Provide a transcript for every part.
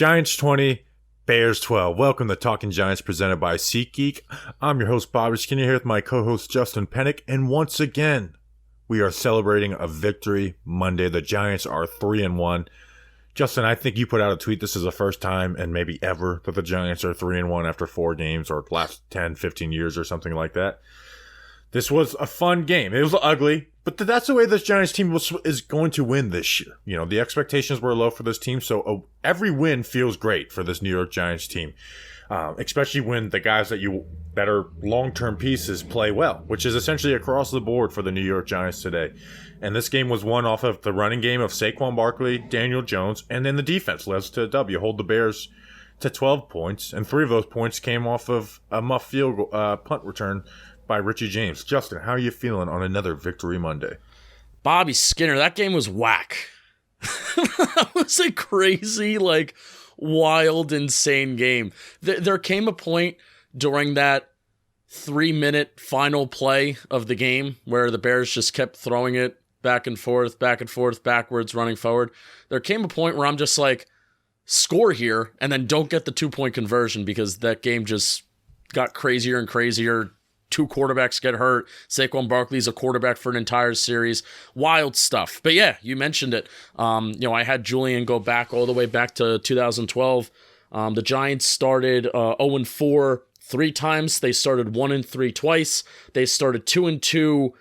Giants 20, Bears 12. Welcome to Talking Giants presented by SeatGeek. I'm your host, Bobby Skinner, here with my co-host, Justin Pennick. And once again, we are celebrating a victory Monday. The Giants are 3-1. Justin, I think you put out a tweet. This is the first time and maybe ever that the Giants are 3-1 after 4 games or last 10, 15 years or something like that. This was a fun game. It was ugly, but that's the way this Giants team is going to win this year. You know, the expectations were low for this team, so every win feels great for this New York Giants team, especially when the guys that are long-term pieces play well, which is essentially across the board for the New York Giants today. And this game was won off of the running game of Saquon Barkley, Daniel Jones, and then the defense led to a W, hold the Bears to 12 points, and 3 of those points came off of a muff field punt return by Richie James. Justin, how are you feeling on another Victory Monday? Bobby Skinner, that game was whack. That was a crazy, wild, insane game. There came a point during that 3-minute final play of the game where the Bears just kept throwing it back and forth, backwards, running forward. There came a point where I'm just like, score here, and then don't get the 2-point conversion because that game just got crazier and crazier. 2 quarterbacks get hurt. Saquon Barkley's a quarterback for an entire series. Wild stuff. But yeah, you mentioned it. I had Julian go back all the way back to 2012. The Giants started 0-4 3 times. They started 1-3 twice. They started 2-2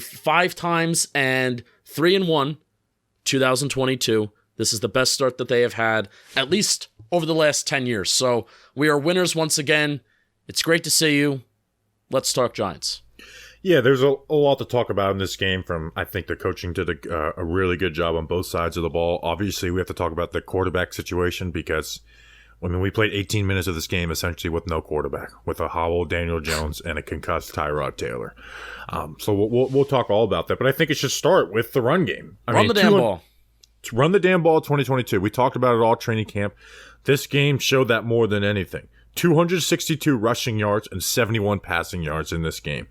5 times, and 3-1 2022. This is the best start that they have had, at least over the last 10 years. So we are winners once again. It's great to see you. Let's talk Giants. Yeah, there's a lot to talk about in this game. I think the coaching did a really good job on both sides of the ball. Obviously, we have to talk about the quarterback situation because, we played 18 minutes of this game essentially with no quarterback, with a hobbled Daniel Jones and a concussed Tyrod Taylor. So we'll talk all about that. But I think it should start with the run game. Run the damn ball. Run the damn ball 2022. We talked about it all training camp. This game showed that more than anything. 262 rushing yards and 71 passing yards in this game.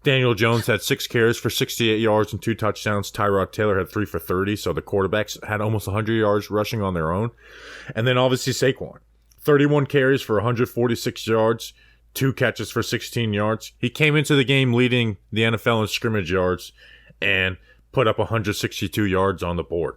Daniel Jones had 6 carries for 68 yards and 2 touchdowns. Tyrod Taylor had 3 for 30, so the quarterbacks had almost 100 yards rushing on their own. And then obviously Saquon, 31 carries for 146 yards, 2 catches for 16 yards. He came into the game leading the NFL in scrimmage yards and put up 162 yards on the board.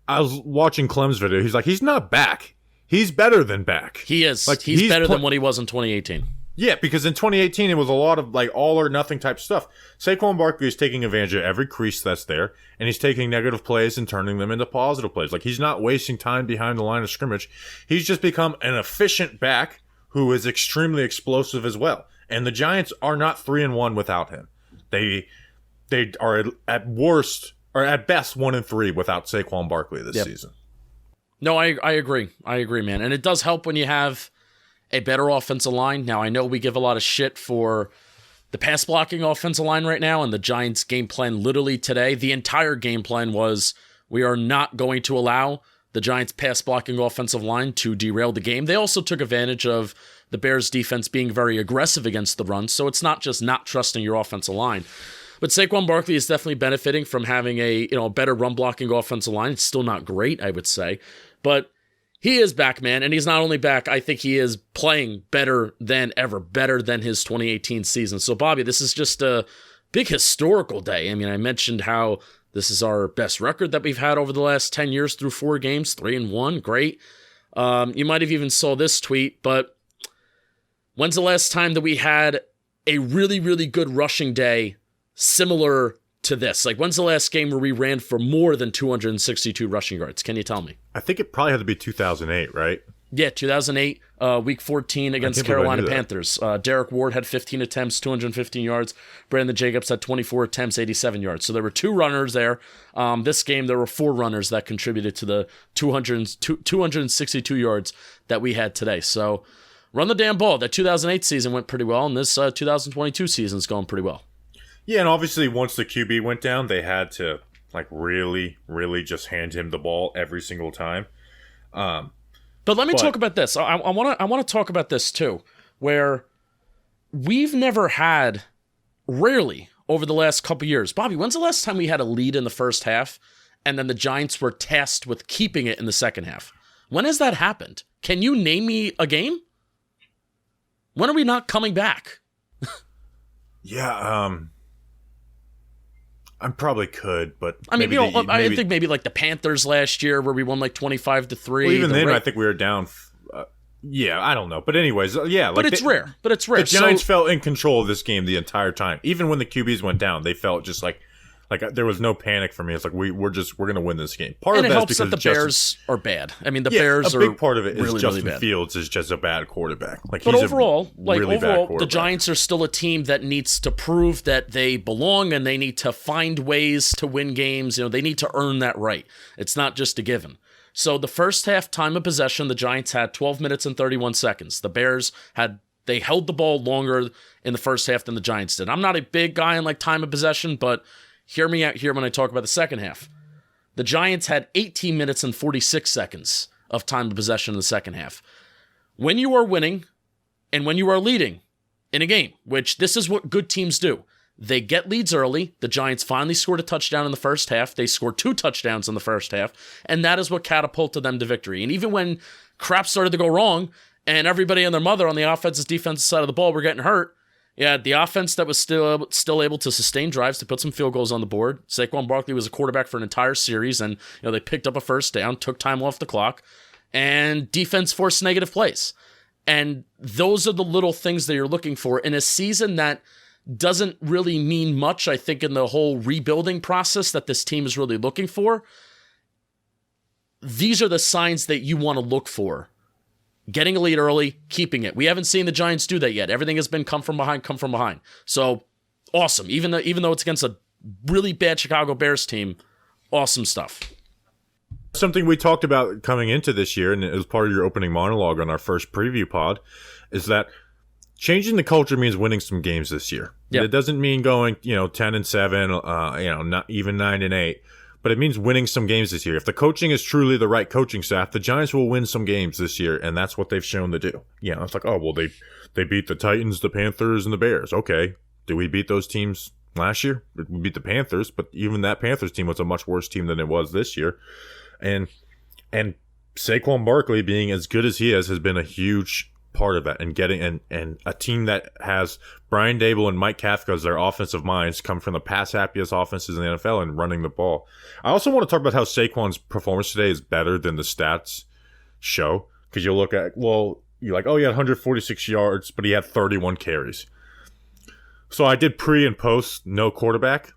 I was watching Clem's video. He's like, he's not back. He's better than back. He is. He's better than what he was in 2018. Yeah, because in 2018, it was a lot of all or nothing type stuff. Saquon Barkley is taking advantage of every crease that's there, and he's taking negative plays and turning them into positive plays. He's not wasting time behind the line of scrimmage. He's just become an efficient back who is extremely explosive as well. And the Giants are not 3-1 without him. They are at worst, or at best, 1-3 without Saquon Barkley this season. No, I agree. I agree, man. And it does help when you have a better offensive line. Now, I know we give a lot of shit for the pass blocking offensive line right now, and the Giants' game plan literally today, the entire game plan was we are not going to allow the Giants' pass blocking offensive line to derail the game. They also took advantage of the Bears' defense being very aggressive against the run, so it's not just not trusting your offensive line. But Saquon Barkley is definitely benefiting from having a better run blocking offensive line. It's still not great, I would say, but he is back, man, and he's not only back, I think he is playing better than ever, better than his 2018 season. So, Bobby, this is just a big historical day. I mentioned how this is our best record that we've had over the last 10 years through 4 games, 3-1, great. You might have even saw this tweet, but when's the last time that we had a really, really good rushing day similar to this? When's the last game where we ran for more than 262 rushing yards? Can you tell me? I think it probably had to be 2008, right? Yeah, 2008, week 14 against Carolina Panthers. Derek Ward had 15 attempts, 215 yards. Brandon Jacobs had 24 attempts, 87 yards. So there were 2 runners there. This game, there were 4 runners that contributed to the 262 yards that we had today. So run the damn ball. That 2008 season went pretty well, and this 2022 season is going pretty well. Yeah, and obviously once the QB went down, they had to really, really just hand him the ball every single time. But let me talk about this. I want to talk about this too, where we've never had, rarely over the last couple years. Bobby, when's the last time we had a lead in the first half and then the Giants were tasked with keeping it in the second half. When has that happened? Can you name me a game? When are we not coming back? Yeah, I probably could, but I mean, I think maybe like the Panthers last year where we won like 25-3. Well, even then, I think we were down. Yeah, I don't know, but anyways, yeah. But it's rare. But it's rare. The Giants felt in control of this game the entire time. Even when the QBs went down, they felt just like there was no panic for me. It's like we're going to win this game. Part of it that helps is because that the Bears are bad. I mean, the Bears are a big part of it is really, Justin really bad. Fields is just a bad quarterback. Like, but he's overall, really bad quarterback. the Giants are still a team that needs to prove that they belong and they need to find ways to win games. They need to earn that right. It's not just a given. So the first half time of possession, the Giants had 12 minutes and 31 seconds. The Bears they held the ball longer in the first half than the Giants did. I'm not a big guy in like time of possession, but hear me out here when I talk about the second half. The Giants had 18 minutes and 46 seconds of time of possession in the second half. When you are winning and when you are leading in a game, which this is what good teams do, they get leads early. The Giants finally scored a touchdown in the first half. They scored 2 touchdowns in the first half, and that is what catapulted them to victory. And even when crap started to go wrong and everybody and their mother on the offensive defensive side of the ball were getting hurt, yeah, the offense that was still able to sustain drives to put some field goals on the board. Saquon Barkley was a quarterback for an entire series, and they picked up a first down, took time off the clock, and defense forced negative plays. And those are the little things that you're looking for in a season that doesn't really mean much, I think, in the whole rebuilding process that this team is really looking for. These are the signs that you want to look for. Getting a lead early, keeping it. We haven't seen the Giants do that yet. Everything has been come from behind. So, awesome. Even though it's against a really bad Chicago Bears team, awesome stuff. Something we talked about coming into this year, and it was part of your opening monologue on our first preview pod, is that changing the culture means winning some games this year. Yep. It doesn't mean going, 10-7, not even 9-8. But it means winning some games this year. If the coaching is truly the right coaching staff, the Giants will win some games this year, and that's what they've shown to do. It's like, oh, well, they beat the Titans, the Panthers, and the Bears. Okay, did we beat those teams last year? We beat the Panthers, but even that Panthers team was a much worse team than it was this year. And Saquon Barkley being as good as he has been a huge part of that, and getting and a team that has Brian Dable and Mike Kafka as their offensive minds come from the pass happiest offenses in the NFL and running the ball. I also want to talk about how Saquon's performance today is better than the stats show, because you look at, you're like, oh, he had 146 yards, but he had 31 carries. So I did pre and post no quarterback.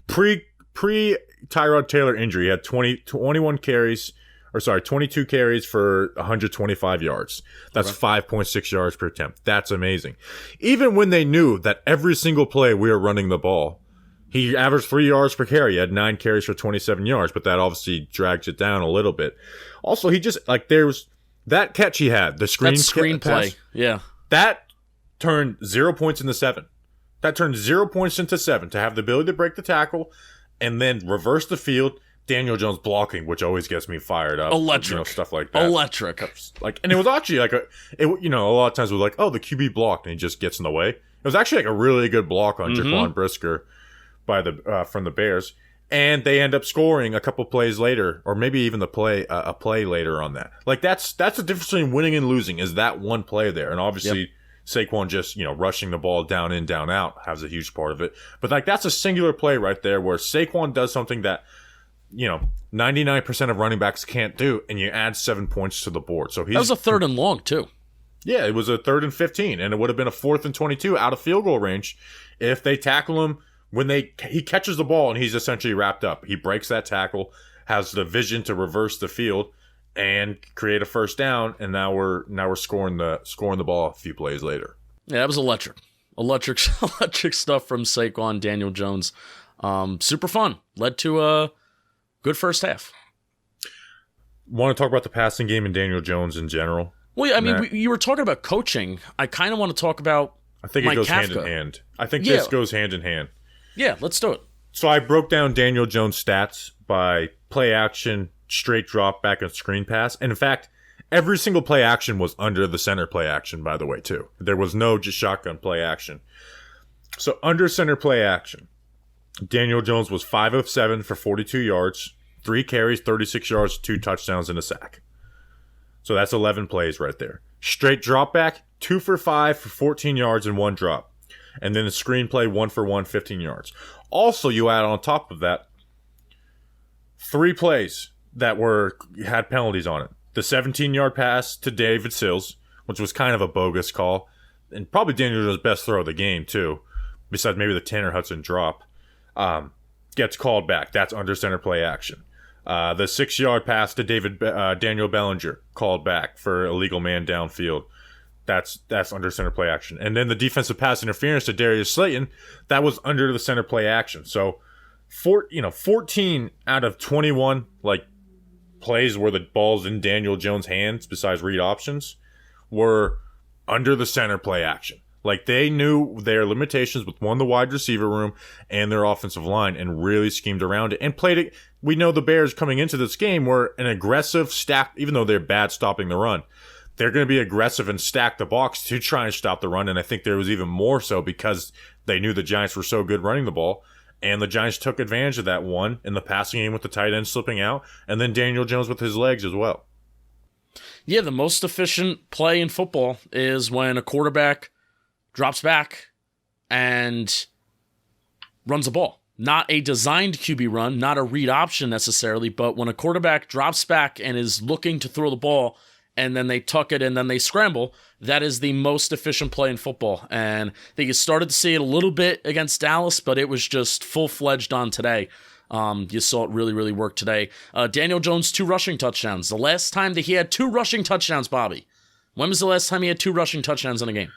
Pre Tyrod Taylor injury, he had 22 carries for 125 yards. That's 5.6 yards per attempt. That's amazing. Even when they knew that every single play we were running the ball, he averaged 3 yards per carry. He had 9 carries for 27 yards, but that obviously drags it down a little bit. Also, he just, there's that catch he had, the screen play. Yeah. That turned 0 points into 7. That turned 0 points into 7 to have the ability to break the tackle and then reverse the field. Daniel Jones blocking, which always gets me fired up. Electric. Stuff like that. Electric. And it was actually a lot of times it was like, oh, the QB blocked and he just gets in the way. It was actually a really good block on Jaquan Brisker from the Bears. And they end up scoring a couple plays later, or maybe even a play later on that. That's the difference between winning and losing, is that one play there. And obviously Saquon just, rushing the ball down in, down out has a huge part of it. But that's a singular play right there where Saquon does something that 99% of running backs can't do, and you add 7 points to the board. So that was a 3rd and long too. Yeah, it was a 3rd and 15, and it would have been a 4th and 22 out of field goal range if they tackle him when he catches the ball and he's essentially wrapped up. He breaks that tackle, has the vision to reverse the field and create a first down, and now we're scoring the ball a few plays later. Yeah, that was electric stuff from Saquon, Daniel Jones. Super fun. Led to a good first half. Want to talk about the passing game and Daniel Jones in general? Well, I mean, you were talking about coaching. I kind of want to talk about I think it goes hand in hand. I think this goes hand in hand. Yeah, let's do it. So I broke down Daniel Jones' stats by play action, straight drop, back and screen pass. And in fact, every single play action was under the center play action, by the way, too. There was no just shotgun play action. So under center play action, Daniel Jones was 5 of 7 for 42 yards, 3 carries, 36 yards, 2 touchdowns, and a sack. So that's 11 plays right there. Straight drop back, 2 for 5 for 14 yards and 1 drop. And then the screenplay, 1 for 1, 15 yards. Also, you add on top of that 3 plays that had penalties on it. The 17-yard pass to David Sills, which was kind of a bogus call, and probably Daniel Jones' best throw of the game too, besides maybe the Tanner Hudson drop, gets called back. That's under center play action. The 6-yard pass to Daniel Bellinger, called back for illegal man downfield. That's under center play action. And then the defensive pass interference to Darius Slayton, that was under the center play action. So, 14 out of 21 plays where the ball's in Daniel Jones' hands, besides read options, were under the center play action. They knew their limitations with the wide receiver room and their offensive line and really schemed around it and played it. We know the Bears coming into this game were an aggressive stack, even though they're bad stopping the run. They're going to be aggressive and stack the box to try and stop the run, and I think there was even more so because they knew the Giants were so good running the ball, and the Giants took advantage of that one in the passing game with the tight end slipping out, and then Daniel Jones with his legs as well. Yeah, the most efficient play in football is when a quarterback drops back and runs the ball. Not a designed QB run, not a read option necessarily, but when a quarterback drops back and is looking to throw the ball and then they tuck it and then they scramble, that is the most efficient play in football. And I think you started to see it a little bit against Dallas, but it was just full-fledged on today. You saw it really, really work today. Daniel Jones, 2 rushing touchdowns. The last time that he had 2 rushing touchdowns, Bobby. When was the last time he had 2 rushing touchdowns in a game?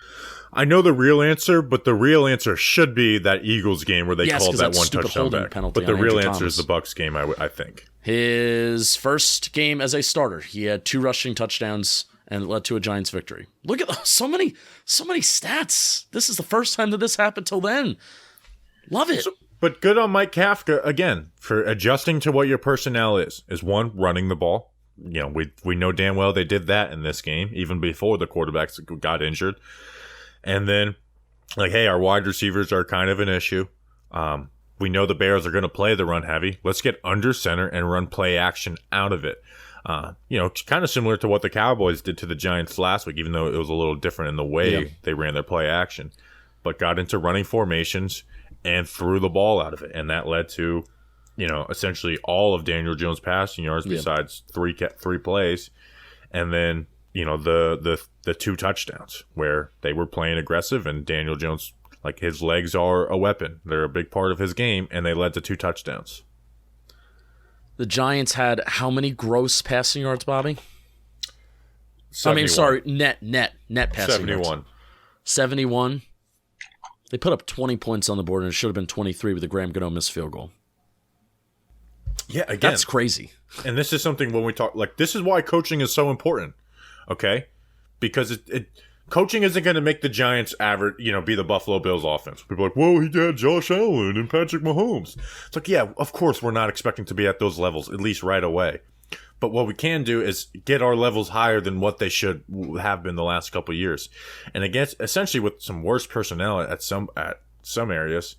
I know the real answer, but the real answer should be that Eagles game where they called that one touchdown back. But the real answer is the Bucs game, I think. His first game as a starter, he had 2 rushing touchdowns and it led to a Giants victory. Look at so many stats. This is the first time that this happened till then. Love it. But good on Mike Kafka, again, for adjusting to what your personnel is. One, running the ball. We know damn well they did that in this game, even before the quarterbacks got injured. And then, hey, our wide receivers are kind of an issue. We know the Bears are going to play the run heavy. Let's get under center and run play action out of it. Kind of similar to what the Cowboys did to the Giants last week, even though it was a little different in the way they ran their play action. But got into running formations and threw the ball out of it. And that led to, essentially all of Daniel Jones' passing yards besides three plays. And then, the 2 touchdowns where they were playing aggressive and Daniel Jones, his legs are a weapon. They're a big part of his game, and they led to 2 touchdowns. The Giants had how many gross passing yards, Bobby? 71. Net passing 71. yards. 71. They put up 20 points on the board, and it should have been 23 with the Graham Gano missed field goal. Yeah, again. That's crazy. And this is something when we talk, this is why coaching is so important, okay? Because coaching isn't going to make the Giants average, be the Buffalo Bills offense. People are like, whoa, he had Josh Allen and Patrick Mahomes. It's yeah, of course we're not expecting to be at those levels, at least right away. But what we can do is get our levels higher than what they should have been the last couple of years. And against, essentially with some worse personnel at some areas,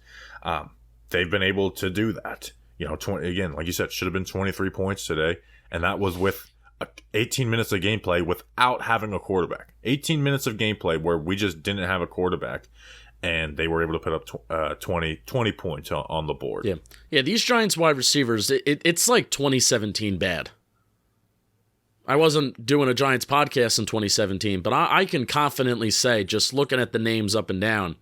they've been able to do that. Again, like you said, should have been 23 points today. And that was with 18 minutes of gameplay without having a quarterback. 18 minutes of gameplay where we just didn't have a quarterback. And they were able to put up 20 points on the board. Yeah. These Giants wide receivers, it's like 2017 bad. I wasn't doing a Giants podcast in 2017, but I can confidently say, just looking at the names up and down,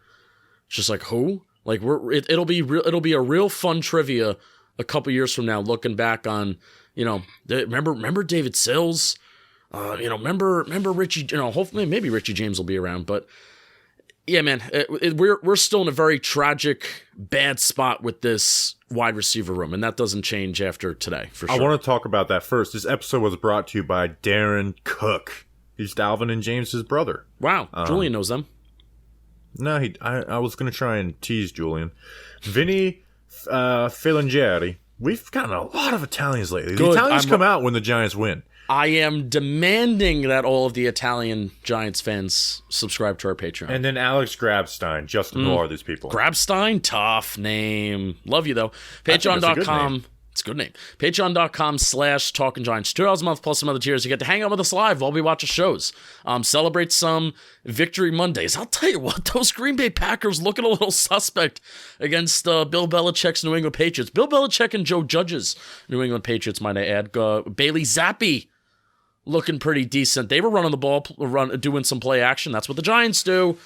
it's just who? It'll be a real fun trivia a couple years from now, looking back on, remember David Sills, remember Richie, hopefully maybe Richie James will be around, but yeah, man, we're still in a very tragic, bad spot with this wide receiver room, and that doesn't change after today, for sure. I want to talk about that first. This episode was brought to you by Darren Cook. He's Dalvin and James's brother. Wow, Julian knows them. No, I was going to try and tease Julian. Vinny Filangieri. We've gotten a lot of Italians lately. The Italians come out when the Giants win. I am demanding that all of the Italian Giants fans subscribe to our Patreon. And then Alex Grabstein. Justin, who are these people? Grabstein? Tough name. Love you, though. Patreon.com It's a good name. Patreon.com/TalkingGiants. $2 a month plus some other tiers. You get to hang out with us live while we watch the shows. Celebrate some Victory Mondays. I'll tell you what, those Green Bay Packers looking a little suspect against Bill Belichick's New England Patriots. Bill Belichick and Joe Judge's New England Patriots, might I add. Bailey Zappi looking pretty decent. They were running the ball, doing some play action. That's what the Giants do.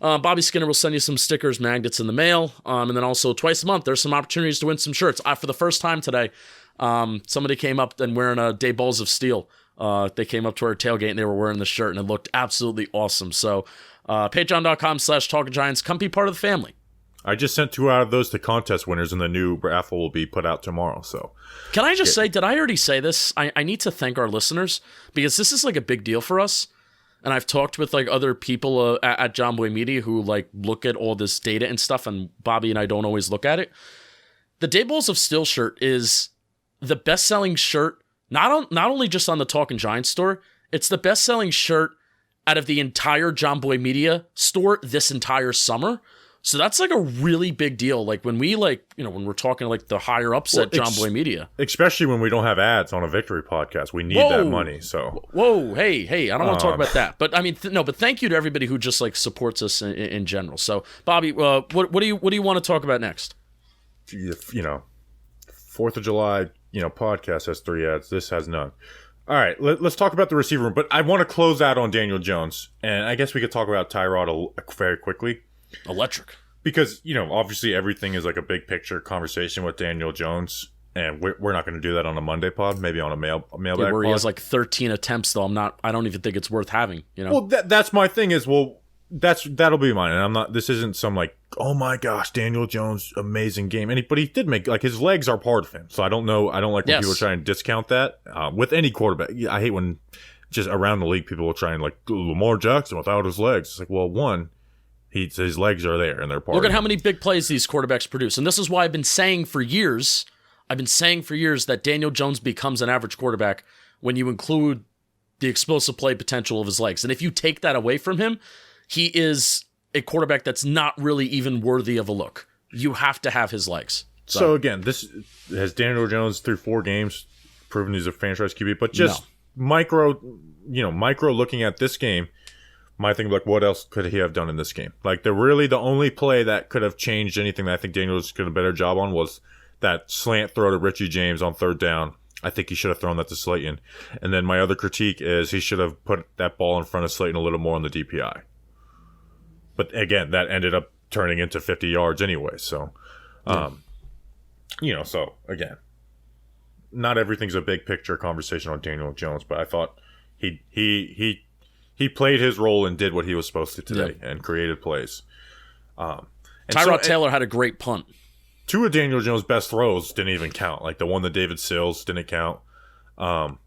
Bobby Skinner will send you some stickers, magnets in the mail. And then also twice a month, there's some opportunities to win some shirts. For the first time today, somebody came up and wearing a Day Balls of Steel. They came up to our tailgate and they were wearing the shirt and it looked absolutely awesome. So patreon.com/TalkingGiants. Come be part of the family. I just sent 2 out of those to contest winners, and the new raffle will be put out tomorrow. So, can I just say, did I already say this? I need to thank our listeners because this is like a big deal for us. And I've talked with like other people at John Boy Media who like look at all this data and stuff, and Bobby and I don't always look at it. The Day Balls of Steel shirt is the best-selling shirt, not only just on the Talking Giants store, it's the best-selling shirt out of the entire John Boy Media store this entire summer. So that's like a really big deal. Like when we when we're talking like the higher ups at John Boy Media. Especially when we don't have ads on a Victory podcast. We need that money. So hey, I don't want to talk about that. But I mean, but thank you to everybody who just like supports us in general. So Bobby, what do you want to talk about next? 4th of July, podcast has 3 ads. This has none. All right, let's talk about the receiver room. But I want to close out on Daniel Jones. And I guess we could talk about Tyrod very quickly. Electric. Because, obviously everything is like a big picture conversation with Daniel Jones, and we're not going to do that on a Monday pod, maybe on a mailbag where pod. He has like 13 attempts, though. I don't even think it's worth having, Well, that's my thing is, that'll be mine, and this isn't some like, oh my gosh, Daniel Jones, amazing game. But he did make, like, his legs are part of him, so I don't like when people are trying to discount that. With any quarterback, I hate when just around the league people will try and like, Lamar Jackson without his legs. It's like, well, one, his legs are there, and they're part. Look at how many big plays these quarterbacks produce, and this is why I've been saying for years that Daniel Jones becomes an average quarterback when you include the explosive play potential of his legs. And if you take that away from him, he is a quarterback that's not really even worthy of a look. You have to have his legs. So again, this has Daniel Jones through 4 games proven he's a franchise QB, but just micro looking at this game. My thing, like, what else could he have done in this game? Like, the only play that could have changed anything that I think Daniels could have done a better job on was that slant throw to Richie James on 3rd down. I think he should have thrown that to Slayton. And then my other critique is he should have put that ball in front of Slayton a little more on the DPI. But again, that ended up turning into 50 yards anyway. So, so again, not everything's a big picture conversation on Daniel Jones, but I thought he played his role and did what he was supposed to today and created plays. Tyrod Taylor had a great punt. 2 of Daniel Jones' best throws didn't even count. Like the one that David Sills didn't count. And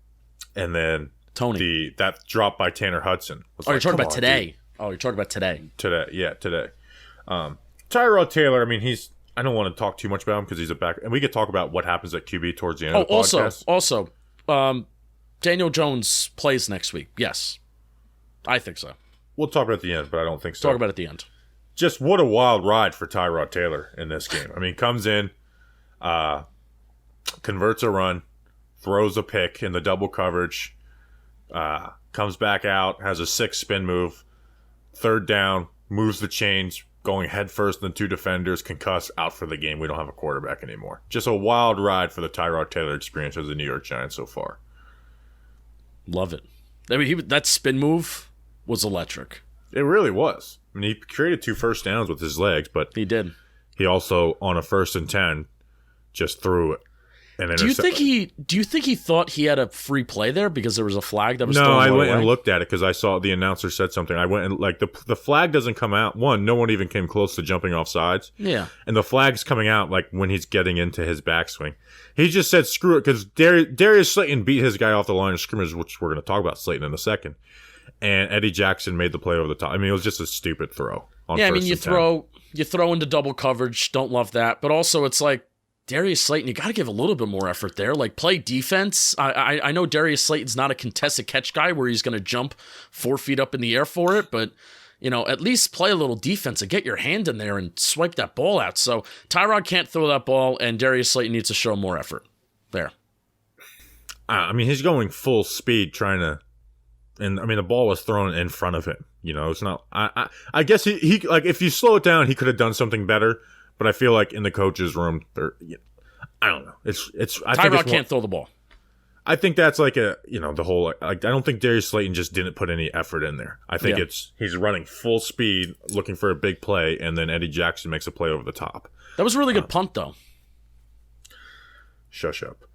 then that drop by Tanner Hudson. You're talking about today. Dude. Oh, you're talking about today. Today. Tyrod Taylor, I mean, I don't want to talk too much about him because he's a back. And we could talk about what happens at QB towards the end of the podcast. Also, Daniel Jones plays next week. Yes. I think so. We'll talk about it at the end, but I don't think so. Talk about it at the end. Just what a wild ride for Tyrod Taylor in this game. I mean, comes in, converts a run, throws a pick in the double coverage, comes back out, has a 6 spin move, 3rd down, moves the chains, going head first in the 2 defenders, concussed, out for the game. We don't have a quarterback anymore. Just a wild ride for the Tyrod Taylor experience as the New York Giants so far. Love it. I mean, that spin move was electric. It really was. I mean, he created 2 first downs with his legs, but he did. He also, on a 1st and 10, just threw it. Do you think he thought he had a free play there because there was a flag that was No, I went and looked at it because I saw the announcer said something. I went and, like, the flag doesn't come out. One, no one even came close to jumping off sides. Yeah. And the flag's coming out, like, when he's getting into his backswing. He just said, screw it, because Darius Slayton beat his guy off the line of scrimmage, which we're going to talk about Slayton in a second. And Eddie Jackson made the play over the top. I mean, it was just a stupid throw. You throw into double coverage. Don't love that. But also, it's like, Darius Slayton, you got to give a little bit more effort there. Like, play defense. I know Darius Slayton's not a contested catch guy where he's going to jump 4 feet up in the air for it, but, at least play a little defense and get your hand in there and swipe that ball out. So Tyrod can't throw that ball, and Darius Slayton needs to show more effort. there. I mean, he's going full speed trying to, and I mean, the ball was thrown in front of him. You know, it's not. I guess he like if you slow it down, he could have done something better. But I feel like in the coach's room, I don't know. Tyrod can't throw the ball. I think that's like the whole, like, I don't think Darius Slayton just didn't put any effort in there. I think he's running full speed, looking for a big play, and then Eddie Jackson makes a play over the top. That was a really good punt, though. Shush up.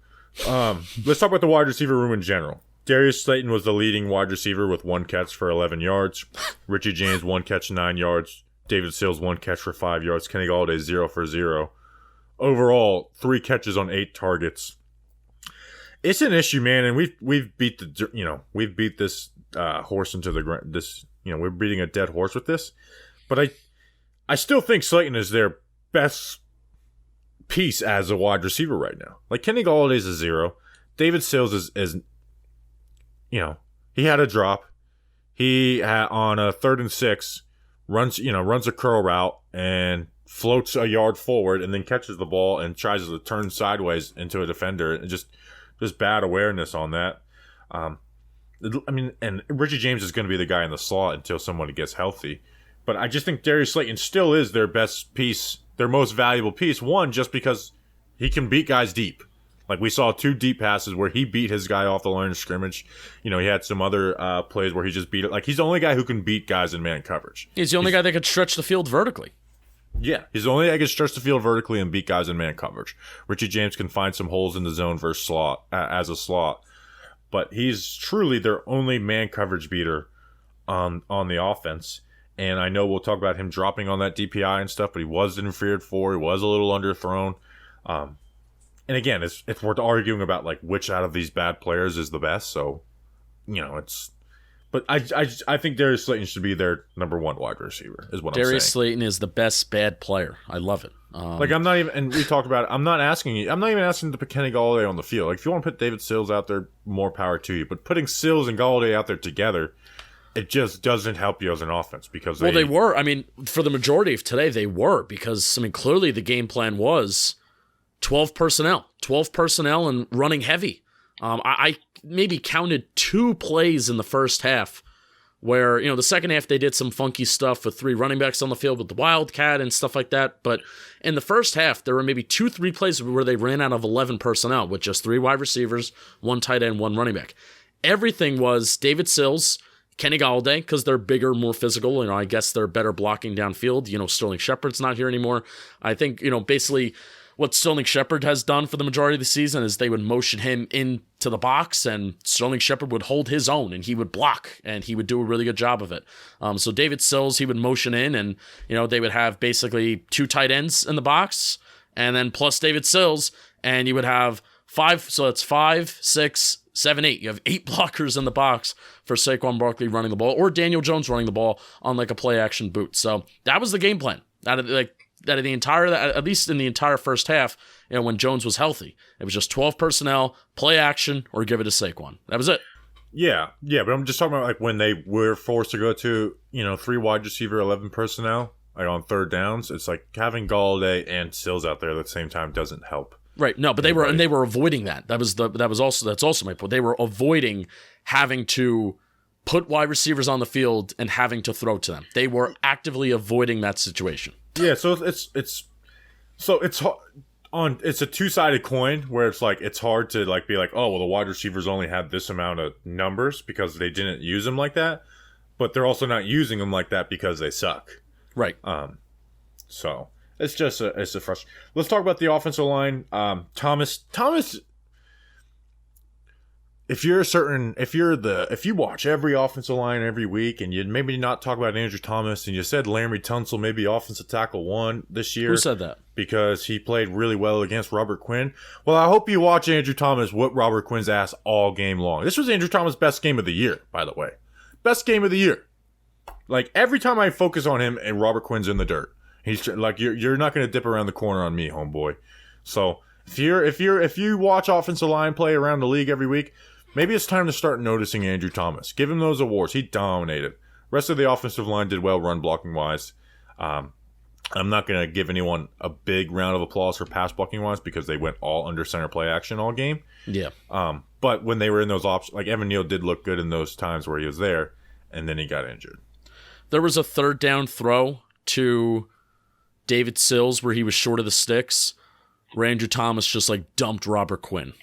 Let's talk about the wide receiver room in general. Darius Slayton was the leading wide receiver with 1 catch for 11 yards. Richie James, 1 catch, 9 yards. David Sills, 1 catch for 5 yards. Kenny Golladay, 0 for 0. Overall, 3 catches on 8 targets. It's an issue, man, and we've beat this horse into the ground. We're beating a dead horse with this, but I still think Slayton is their best piece as a wide receiver right now. Like Kenny Galladay's a 0. David Sills is he had a drop. He had on a 3rd and 6 runs a curl route and floats a yard forward and then catches the ball and tries to turn sideways into a defender and just bad awareness on that. I mean, and Richie James is going to be the guy in the slot until somebody gets healthy. But I just think Darius Slayton still is their best piece, their most valuable piece. One, just because he can beat guys deep. Like we saw 2 deep passes where he beat his guy off the line of scrimmage. He had some other plays where he just beat it. Like he's the only guy who can beat guys in man coverage. He's the only guy that could stretch the field vertically. Yeah, he's the only guy that can stretch the field vertically and beat guys in man coverage. Richie James can find some holes in the zone versus slot as a slot, but he's truly their only man coverage beater on the offense. And I know we'll talk about him dropping on that DPI and stuff, but he was interfered for. He was a little underthrown. And again, it's worth arguing about like which out of these bad players is the best. So, it's. But I think Darius Slayton should be their number 1 wide receiver, is what I'm saying. Darius Slayton is the best bad player. I love it. I'm not even, and we talked about it, I'm not even asking to put Kenny Golladay on the field. Like, if you want to put David Sills out there, more power to you. But putting Sills and Golladay out there together, it just doesn't help you as an offense because they were. I mean, for the majority of today, they were because, I mean, clearly the game plan was 12 personnel and running heavy. I maybe counted 2 plays in the first half where, the second half they did some funky stuff with 3 running backs on the field with the Wildcat and stuff like that. But in the first half, there were maybe 2-3 plays where they ran out of 11 personnel with just 3 wide receivers, 1 tight end, 1 running back. Everything was David Sills, Kenny Golladay, because they're bigger, more physical. I guess they're better blocking downfield. Sterling Shepard's not here anymore. I think, basically what Sterling Shepard has done for the majority of the season is they would motion him into the box and Sterling Shepard would hold his own and he would block and he would do a really good job of it. So David Sills, he would motion in and, they would have basically 2 tight ends in the box and then plus David Sills and you would have 5. So that's 5, 6, 7, 8. You have 8 blockers in the box for Saquon Barkley running the ball or Daniel Jones running the ball on like a play action boot. So that was the game plan. That of the entire, at least in the entire first half, when Jones was healthy, it was just 12 personnel, play action, or give it to Saquon. That was it. Yeah, but I'm just talking about like when they were forced to go to 3 wide receiver, 11 personnel, like on 3rd downs. It's like having Golladay and Sills out there at the same time doesn't help. Right. No, but they were avoiding that. That's also my point. They were avoiding having to put wide receivers on the field and having to throw to them. They were actively avoiding that situation. Yeah, so it's a 2-sided coin where it's like it's hard to like be like, oh well, the wide receivers only had this amount of numbers because they didn't use them like that, but they're also not using them like that because they suck. Right. So it's just a frustration. Let's talk about the offensive line. Thomas. If you watch every offensive line every week and you maybe not talk about Andrew Thomas and you said Larry Tunsil maybe offensive tackle 1 this year. Who said that? Because he played really well against Robert Quinn. Well, I hope you watch Andrew Thomas whoop Robert Quinn's ass all game long. This was Andrew Thomas' best game of the year, by the way. Best game of the year. Like every time I focus on him and Robert Quinn's in the dirt, he's like, you're not going to dip around the corner on me, homeboy. So if you watch offensive line play around the league every week, maybe it's time to start noticing Andrew Thomas. Give him those awards. He dominated. Rest of the offensive line did well run blocking wise. I'm not going to give anyone a big round of applause for pass blocking wise because they went all under center play action all game. Yeah. But when they were in those options, like Evan Neal did look good in those times where he was there, and then he got injured. There was a third down throw to David Sills where he was short of the sticks, where Andrew Thomas just like dumped Robert Quinn.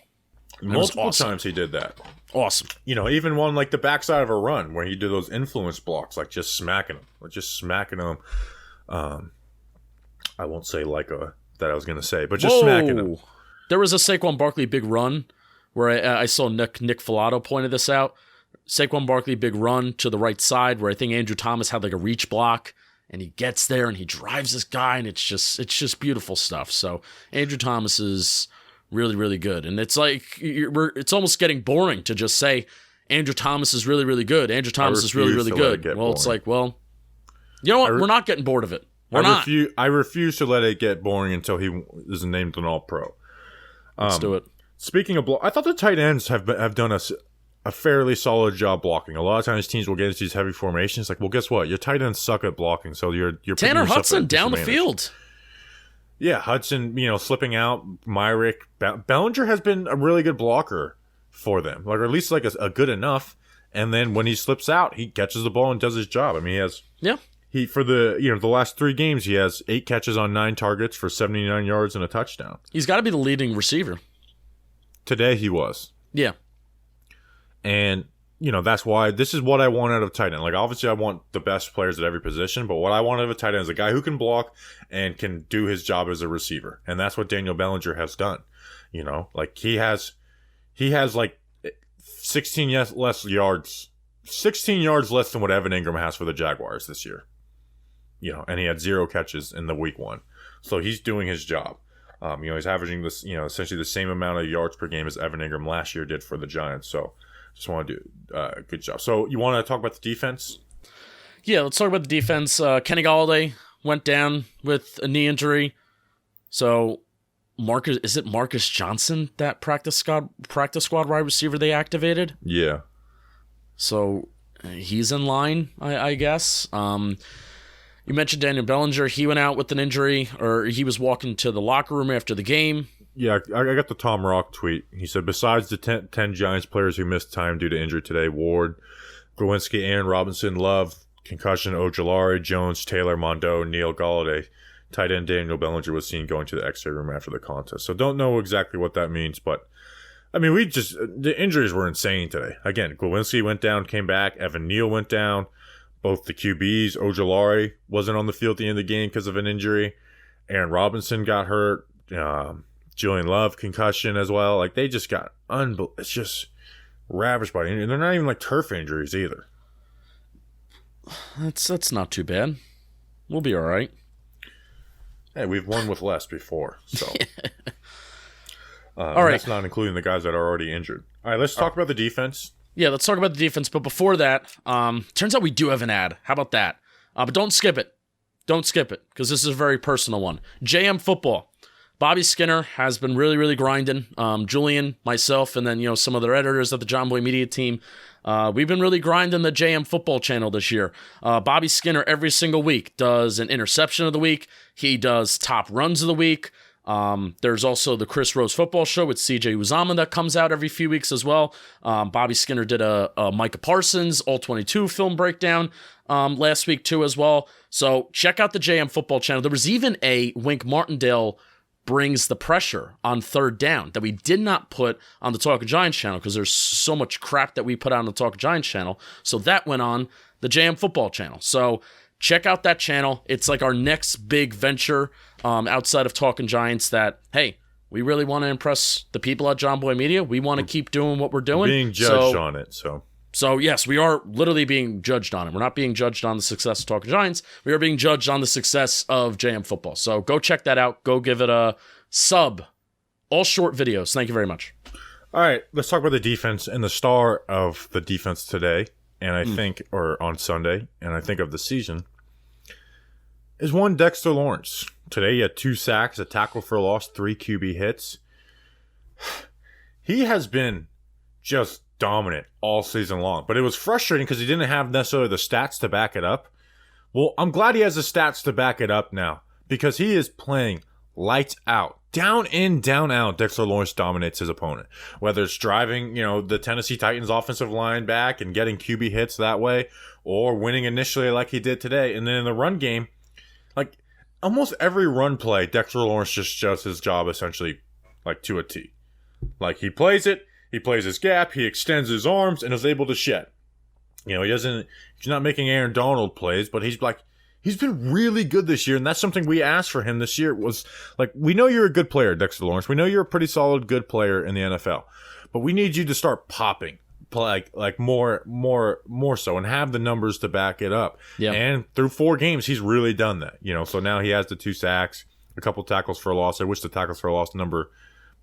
Multiple times he did that. Awesome. Even one like the backside of a run where he did those influence blocks, like just smacking them. I won't say that I was going to say, but just smacking them. There was a Saquon Barkley big run where I saw Nick Filato pointed this out. Saquon Barkley big run to the right side where I think Andrew Thomas had like a reach block, and he gets there and he drives this guy, and it's just beautiful stuff. So Andrew Thomas is really, really good. And it's like it's almost getting boring to just say Andrew Thomas is really, really good. Andrew Thomas is really, really good. Well, it's like, well, you know what? We're not getting bored of it. I refuse to let it get boring until he is named an All-Pro. Let's do it. Speaking of block, I thought the tight ends have done a fairly solid job blocking. A lot of times teams will get into these heavy formations. Like, well, guess what? Your tight ends suck at blocking, so you're Tanner Hudson down the field. Yeah, Hudson, slipping out. Myrick, Bellinger has been a really good blocker for them, or at least like a good enough. And then when he slips out, he catches the ball and does his job. I mean, for the last 3 games, he has 8 catches on 9 targets for 79 yards and a touchdown. He's got to be the leading receiver. Today he was. Yeah. And, that's why this is what I want out of tight end. Like, obviously I want the best players at every position, but what I want out of a tight end is a guy who can block and can do his job as a receiver. And that's what Daniel Bellinger has done. Like he has like 16 yards less than what Evan Ingram has for the Jaguars this year. And he had 0 catches in the week 1. So he's doing his job. He's averaging this, essentially the same amount of yards per game as Evan Ingram last year did for the Giants. So just want to do a good job. So you want to talk about the defense? Yeah, let's talk about the defense. Kenny Golladay went down with a knee injury. So is it Marcus Johnson, that practice squad wide receiver they activated? Yeah. So he's in line, I guess. You mentioned Daniel Bellinger. He went out with an injury, or he was walking to the locker room after the game. Yeah, I got the Tom Rock tweet. He said, besides the 10 Giants players who missed time due to injury today, Ward, Glowinski, Aaron Robinson, Love, concussion, Ojulari, Jones, Taylor, Mondo, Neal, Golladay, tight end Daniel Bellinger was seen going to the X-ray room after the contest. So don't know exactly what that means, but I mean, the injuries were insane today. Again, Glowinski went down, came back. Evan Neal went down. Both the QBs, Ojulari wasn't on the field at the end of the game because of an injury. Aaron Robinson got hurt. Julian Love, concussion as well. Like, they just got it's just ravaged by injury. And they're not even like turf injuries either. That's not too bad. We'll be all right. Hey, we've won with less before, so. All right. That's not including the guys that are already injured. All right, let's talk about the defense. Yeah, let's talk about the defense. But before that, turns out we do have an ad. How about that? But don't skip it. Don't skip it, because this is a very personal one. JM Football. Bobby Skinner has been really, really grinding. Julian, myself, and then some other editors of the John Boy Media team. We've been really grinding the JM Football channel this year. Bobby Skinner every single week does an interception of the week. He does top runs of the week. There's also the Chris Rose Football Show with CJ Uzama that comes out every few weeks as well. Bobby Skinner did a Micah Parsons All-22 film breakdown last week too as well. So check out the JM Football channel. There was even a Wink Martindale brings the pressure on third down that we did not put on the Talk of Giants channel because there's so much crap that we put out on the Talk of Giants channel. So that went on the JM Football channel. So check out that channel. It's like our next big venture outside of Talking Giants that, hey, we really want to impress the people at John Boy Media. We want to keep doing what we're doing. Being judged on it, so. So, yes, we are literally being judged on it. We're not being judged on the success of Talking Giants. We are being judged on the success of JM Football. So go check that out. Go give it a sub. All short videos. Thank you very much. All right, let's talk about the defense. And the star of the defense today, and I think, or on Sunday, and I think of the season, is one Dexter Lawrence. Today he had 2 sacks, a tackle for a loss, 3 QB hits. He has been just dominant all season long, but it was frustrating because he didn't have necessarily the stats to back it up. Well, I'm glad he has the stats to back it up now. because he is playing lights out. Down in, down out, Dexter Lawrence dominates his opponent. Whether it's driving, the Tennessee Titans offensive line back and getting QB hits that way, or winning initially like he did today. And then in the run game, like almost every run play, Dexter Lawrence just does his job essentially like to a T. Like he plays his gap, he extends his arms, and is able to shed. He's not making Aaron Donald plays, but he's been really good this year, and that's something we asked for him this year. Was like, we know you're a good player, Dexter Lawrence. We know you're a pretty solid good player in the NFL, but we need you to start popping, like more so, and have the numbers to back it up. Yeah. And through 4 games, he's really done that. So now he has the 2 sacks, a couple tackles for a loss. I wish the tackles for a loss number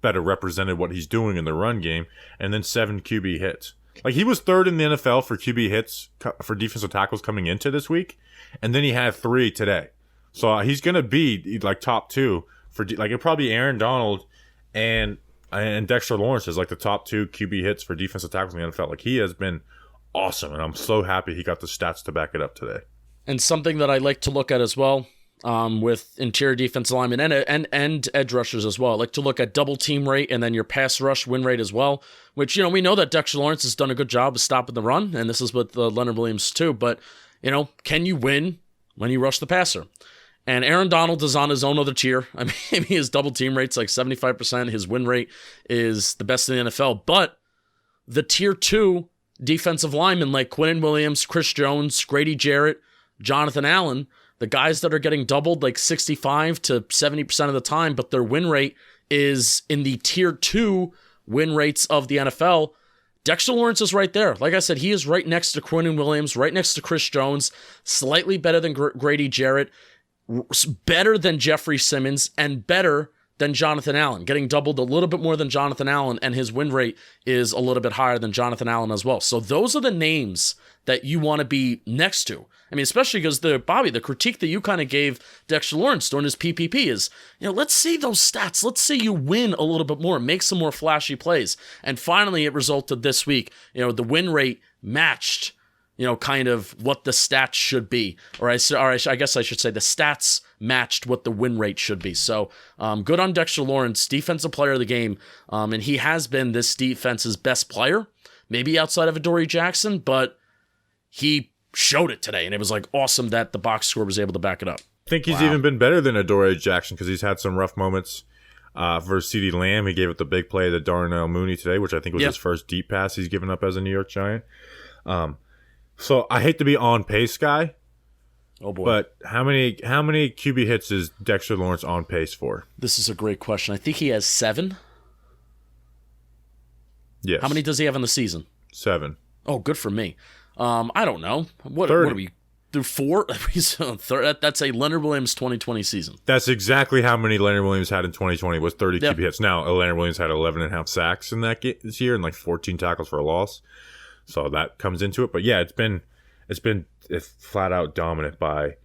better represented what he's doing in the run game, and then 7 QB hits. Like, he was 3rd in the NFL for QB hits for defensive tackles coming into this week, and then he had 3 today. So he's going to be like top 2 for it'll probably be Aaron Donald and Dexter Lawrence is like the top 2 QB hits for defensive tackles in the NFL. Like, he has been awesome, and I'm so happy he got the stats to back it up today. And something that I like to look at as well, with interior defensive linemen and edge rushers as well. I like to look at double team rate and then your pass rush win rate as well, which, we know that Dexter Lawrence has done a good job of stopping the run, and this is with Leonard Williams too, but, can you win when you rush the passer? And Aaron Donald is on his own other tier. I mean, his double team rate's like 75%. His win rate is the best in the NFL, but the tier 2 defensive linemen like Quinnen Williams, Chris Jones, Grady Jarrett, Jonathan Allen, the guys that are getting doubled like 65 to 70% of the time, but their win rate is in the tier 2 win rates of the NFL. Dexter Lawrence is right there. Like I said, he is right next to Quinnen Williams, right next to Chris Jones, slightly better than Grady Jarrett, better than Jeffrey Simmons, and better than Jonathan Allen, getting doubled a little bit more than Jonathan Allen, and his win rate is a little bit higher than Jonathan Allen as well. So those are the names that you want to be next to. I mean, especially because the critique that you kind of gave Dexter Lawrence during his PPP is, let's see those stats. Let's see you win a little bit more, make some more flashy plays. And finally, it resulted this week, the win rate matched, kind of what the stats should be. I guess I should say the stats matched what the win rate should be. So good on Dexter Lawrence, defensive player of the game. And he has been this defense's best player, maybe outside of Adoree Jackson, but he showed it today, and it was like awesome that the box score was able to back it up. I think he's even been better than Adoree Jackson because he's had some rough moments versus CeeDee Lamb. He gave up the big play to Darnell Mooney today, which I think was his first deep pass he's given up as a New York Giant. So I hate to be on pace guy. Oh boy! But how many QB hits is Dexter Lawrence on pace for? This is a great question. I think he has 7. Yes. How many does he have in the season? 7. Oh, good for me. I don't know. What are we through 4? That's a Leonard Williams 2020 season. That's exactly how many Leonard Williams had in 2020 was 30 QB hits. Now, Leonard Williams had 11.5 sacks in that this year and like 14 tackles for a loss. So that comes into it. But yeah, it's been flat out dominant by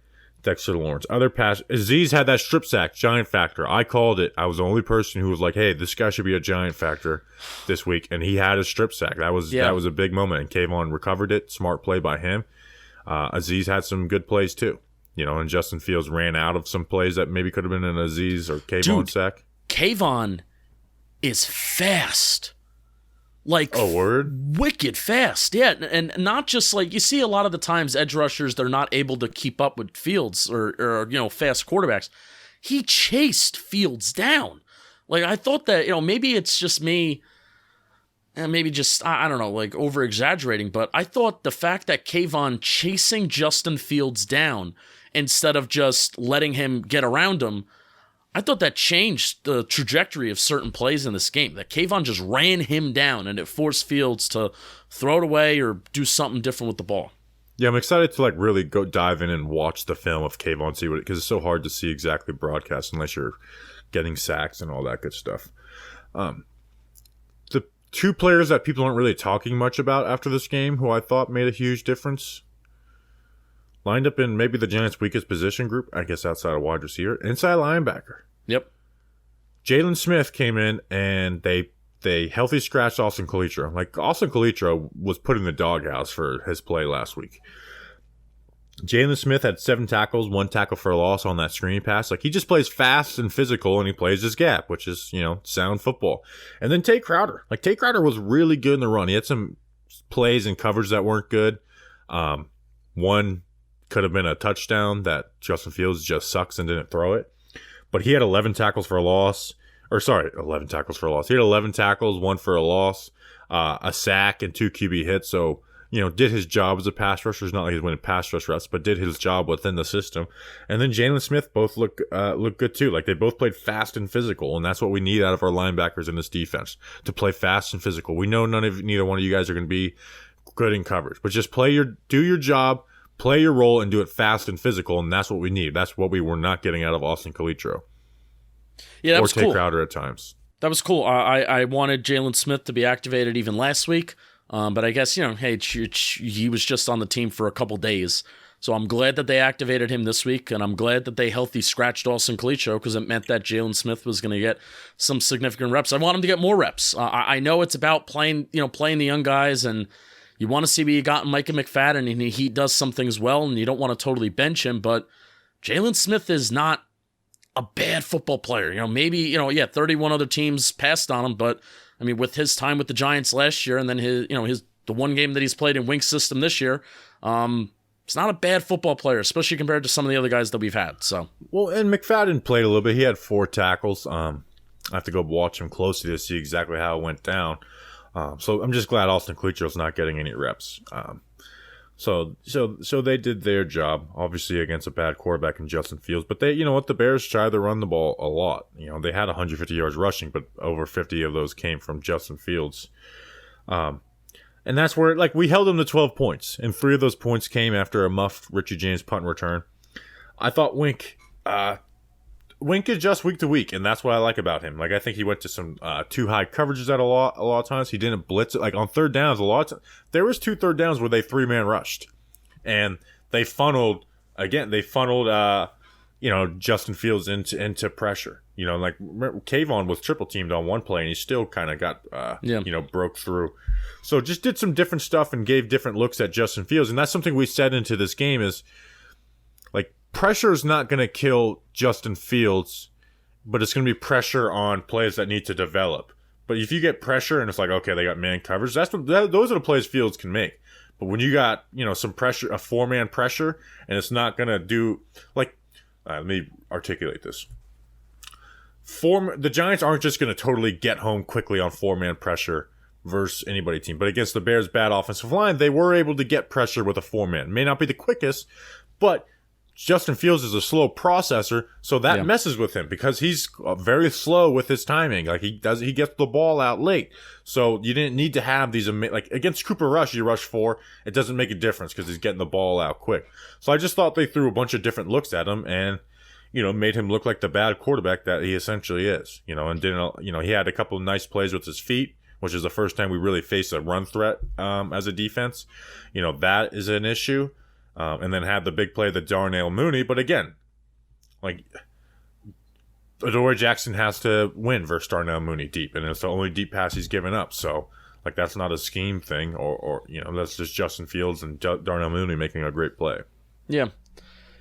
Dexter Lawrence. Other pass, Azeez had that strip sack, Giant factor. I called it. I was the only person who was like, hey, this guy should be a Giant factor this week. And he had a strip sack. That was a big moment. And Kayvon recovered it. Smart play by him. Azeez had some good plays too. And Justin Fields ran out of some plays that maybe could have been an Azeez or Kayvon sack. Kayvon is fast. Like, oh, word? Wicked fast. Yeah, and not just like, you see a lot of the times edge rushers, they're not able to keep up with Fields or fast quarterbacks. He chased Fields down. Like, I thought that, maybe it's just me, and maybe just, I don't know, like over-exaggerating, but I thought the fact that Kayvon chasing Justin Fields down instead of just letting him get around him, I thought that changed the trajectory of certain plays in this game. That Kayvon just ran him down, and it forced Fields to throw it away or do something different with the ball. Yeah, I'm excited to really go dive in and watch the film of Kayvon, see what, because it's so hard to see exactly broadcast unless you're getting sacks and all that good stuff. The 2 players that people aren't really talking much about after this game, who I thought made a huge difference, lined up in maybe the Giants' weakest position group, I guess outside of wide receiver, inside linebacker. Yep. Jalen Smith came in and they healthy scratched Austin Colitra. Like, Austin Colitra was put in the doghouse for his play last week. Jalen Smith had 7 tackles, 1 tackle for a loss on that screen pass. Like, he just plays fast and physical, and he plays his gap, which is, sound football. And then Tate Crowder. Like, Tate Crowder was really good in the run. He had some plays and coverage that weren't good. One could have been a touchdown that Justin Fields just sucks and didn't throw it. But he had 11 tackles for a loss. 11 tackles for a loss. He had 11 tackles, 1 for a loss, a sack, and 2 QB hits. So, did his job as a pass rusher. It's not like he's winning pass rush reps, but did his job within the system. And then Jalen Smith both look good too. Like, they both played fast and physical, and that's what we need out of our linebackers in this defense, to play fast and physical. We know neither one of you guys are going to be good in coverage, but just do your job, play your role, and do it fast and physical, and that's what we need. That's what we were not getting out of Austin Calitro. Yeah, that was cool. Or Tate Crowder at times. That was cool. I wanted Jalen Smith to be activated even last week. But I guess, hey, he was just on the team for a couple days. So I'm glad that they activated him this week, and I'm glad that they healthy scratched Austin Calitro, because it meant that Jalen Smith was going to get some significant reps. I want him to get more reps. I know it's about playing the young guys, and you want to see what you got in Micah McFadden, and he does some things well, and you don't want to totally bench him, but Jalen Smith is not a bad football player. Maybe, 31 other teams passed on him, but I mean, with his time with the Giants last year, and then the one game that he's played in Wink's system this year, it's not a bad football player, especially compared to some of the other guys that we've had. So, well, and McFadden played a little bit. He had 4 tackles. I have to go watch him closely to see exactly how it went down. So I'm just glad Austin Calitro's not getting any reps. So they did their job, obviously, against a bad quarterback in Justin Fields. But the Bears tried to run the ball a lot. They had 150 yards rushing, but over 50 of those came from Justin Fields. And that's where, we held them to 12 points, and 3 of those points came after a muffed Richie James punt return. I thought Wink adjusts week to week, and that's what I like about him. I think he went to some too high coverages at a lot of times. He didn't blitz it. On third downs, there was 2 third downs where they 3-man rushed, and they funneled Justin Fields into pressure. Kayvon was triple teamed on one play, and he still kind of got broke through. So just did some different stuff and gave different looks at Justin Fields, and that's something we said into this game is, pressure is not going to kill Justin Fields, but it's going to be pressure on plays that need to develop. But if you get pressure and it's okay, they got man coverage, those are the plays Fields can make. But when you got, some pressure, a 4-man pressure, and it's not going to do, let me articulate this. The Giants aren't just going to totally get home quickly on 4-man pressure versus anybody team. But against the Bears' bad offensive line, they were able to get pressure with a 4-man. May not be the quickest, but Justin Fields is a slow processor, so that messes with him because he's very slow with his timing. He gets the ball out late. So you didn't need to have these against Cooper Rush, you rush 4, it doesn't make a difference because he's getting the ball out quick. So I just thought they threw a bunch of different looks at him and made him look like the bad quarterback that he essentially is. And didn't he had a couple of nice plays with his feet, which is the first time we really faced a run threat as a defense. That is an issue. And then had the big play the Darnell Mooney. But again, Adoree Jackson has to win versus Darnell Mooney deep. And it's the only deep pass he's given up. So, that's not a scheme thing. Or that's just Justin Fields and Darnell Mooney making a great play. Yeah.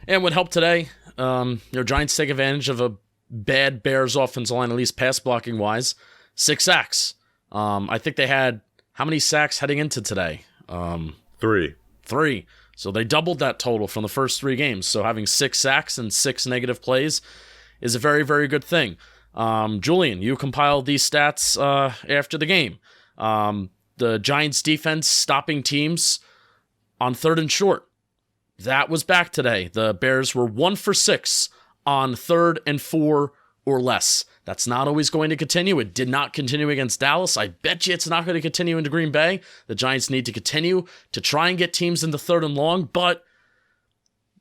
And what helped today, Giants take advantage of a bad Bears offensive line, at least pass blocking wise. 6 sacks. I think they had how many sacks heading into today? 3. 3. So they doubled that total from the first 3 games. So having 6 sacks and 6 negative plays is a very, very good thing. Julian, you compiled these stats after the game. The Giants defense stopping teams on 3rd and short. That was back today. The Bears were 1 for 6 on 3rd and 4 or less. That's not always going to continue. It did not continue against Dallas. I bet you it's not going to continue into Green Bay. The Giants need to continue to try and get teams into 3rd and long, but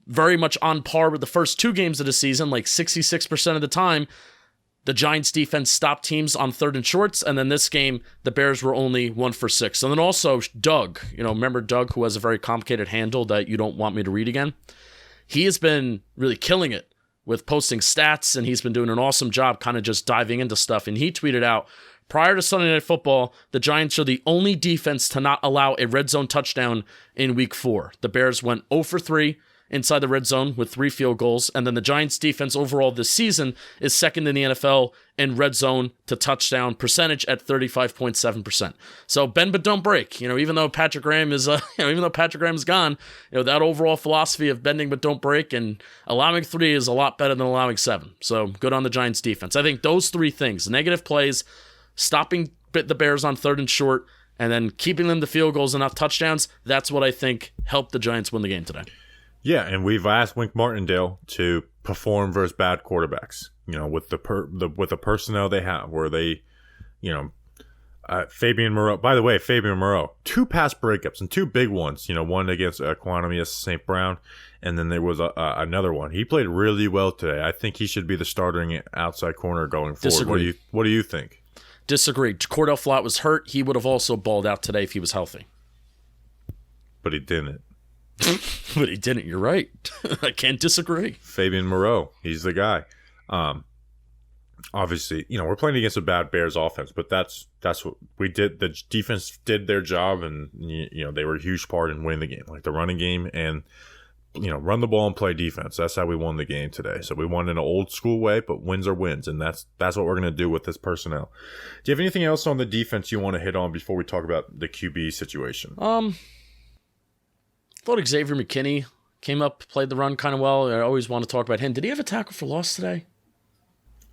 very much on par with the first 2 games of the season, 66% of the time, the Giants defense stopped teams on 3rd and shorts, and then this game, the Bears were only 1 for 6. And then also Doug, remember Doug, who has a very complicated handle that you don't want me to read again? He has been really killing it with posting stats, and he's been doing an awesome job kind of just diving into stuff. And he tweeted out, prior to Sunday Night Football, the Giants are the only defense to not allow a red zone touchdown in Week 4. The Bears went 0 for 3 inside the red zone with 3 field goals. And then the Giants defense overall this season is second in the NFL in red zone to touchdown percentage at 35.7%. So bend but don't break. Even though Patrick Graham is gone, that overall philosophy of bending but don't break and allowing 3 is a lot better than allowing 7. So good on the Giants defense. I think those 3 things: negative plays, stopping the Bears on 3rd and short, and then keeping them to field goals and not touchdowns, that's what I think helped the Giants win the game today. Yeah, and we've asked Wink Martindale to perform versus bad quarterbacks. With the personnel they have, where they, Fabian Moreau. By the way, Fabian Moreau, 2 pass breakups and 2 big ones. One against Equanimous St. Brown, and then there was another one. He played really well today. I think he should be the starting outside corner going forward. Disagree. What do you think? Disagree. Cordell Flott was hurt. He would have also balled out today if he was healthy. But he didn't. But he didn't. You're right. I can't disagree. Fabian Moreau, he's the guy. Obviously, we're playing against a bad Bears offense, but that's what we did. The defense did their job, and they were a huge part in winning the game, like the running game and run the ball and play defense. That's how we won the game today. So we won in an old school way, but wins are wins, and that's what we're going to do with this personnel. Do you have anything else on the defense you want to hit on before we talk about the QB situation? Thought Xavier McKinney came up, played the run kind of well. I always want to talk about him. Did he have a tackle for loss today?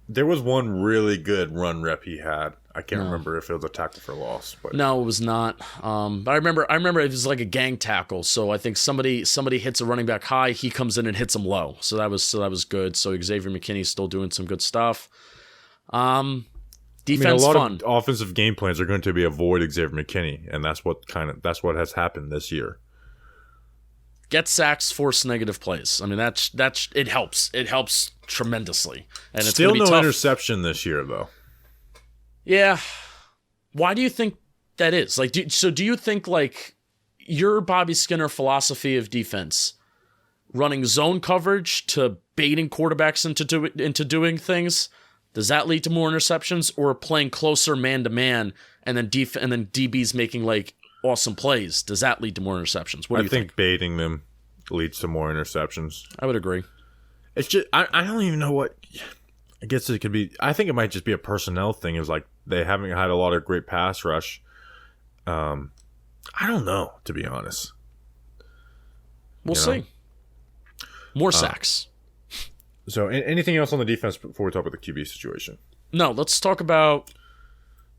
There was one really good run rep he had. I can't remember if it was a tackle for loss. But no, it was not. But I remember it was like a gang tackle. So I think somebody hits a running back high, he comes in and hits him low. So that was good. So Xavier McKinney's still doing some good stuff. Defense a lot fun. of offensive game plans are going to be avoid Xavier McKinney, and that's what has happened this year. Get sacks, force negative plays. I mean, that's it helps. It helps tremendously. And it's still no tough. Interception this year, though. Yeah. Why do you think that is? Do you think your Bobby Skinner philosophy of defense, running zone coverage to baiting quarterbacks into doing things, does that lead to more interceptions, or playing closer man to man and then DBs making awesome plays? Does that lead to more interceptions? What do you think? I think baiting them leads to more interceptions. I would agree. It's just I don't even know what. I guess it could be. I think it might just be a personnel thing. It's they haven't had a lot of great pass rush. I don't know, to be honest. We'll see. More sacks. So, anything else on the defense before we talk about the QB situation? No, let's talk about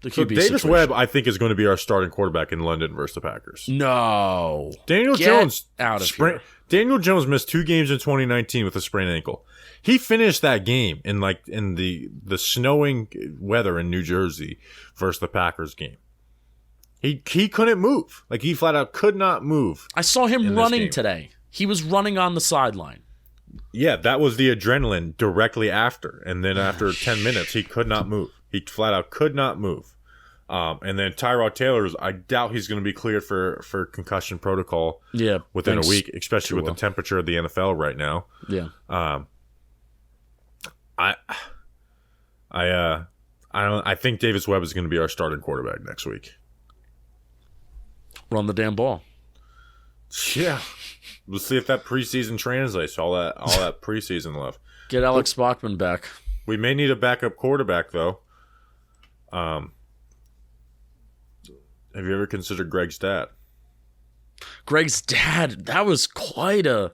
the QB Davis situation. Webb, I think, is going to be our starting quarterback in London versus the Packers. No. Daniel Get Jones out of here. Daniel Jones missed 2 games in 2019 with a sprained ankle. He finished that game in the snowing weather in New Jersey versus the Packers game. He couldn't move. He flat out could not move. I saw him running today. He was running on the sideline. Yeah, that was the adrenaline directly after. And then after 10 minutes, he could not move. He flat out could not move. And then Tyrod Taylor, I doubt he's going to be cleared for concussion protocol within a week, especially with the temperature of the NFL right now. Yeah. I think Davis Webb is going to be our starting quarterback next week. Run the damn ball. Yeah. We'll see if that preseason translates, all that preseason love. Get Alex Bachman back. We may need a backup quarterback, though. Have you ever considered Greg's dad? Greg's dad, that was quite a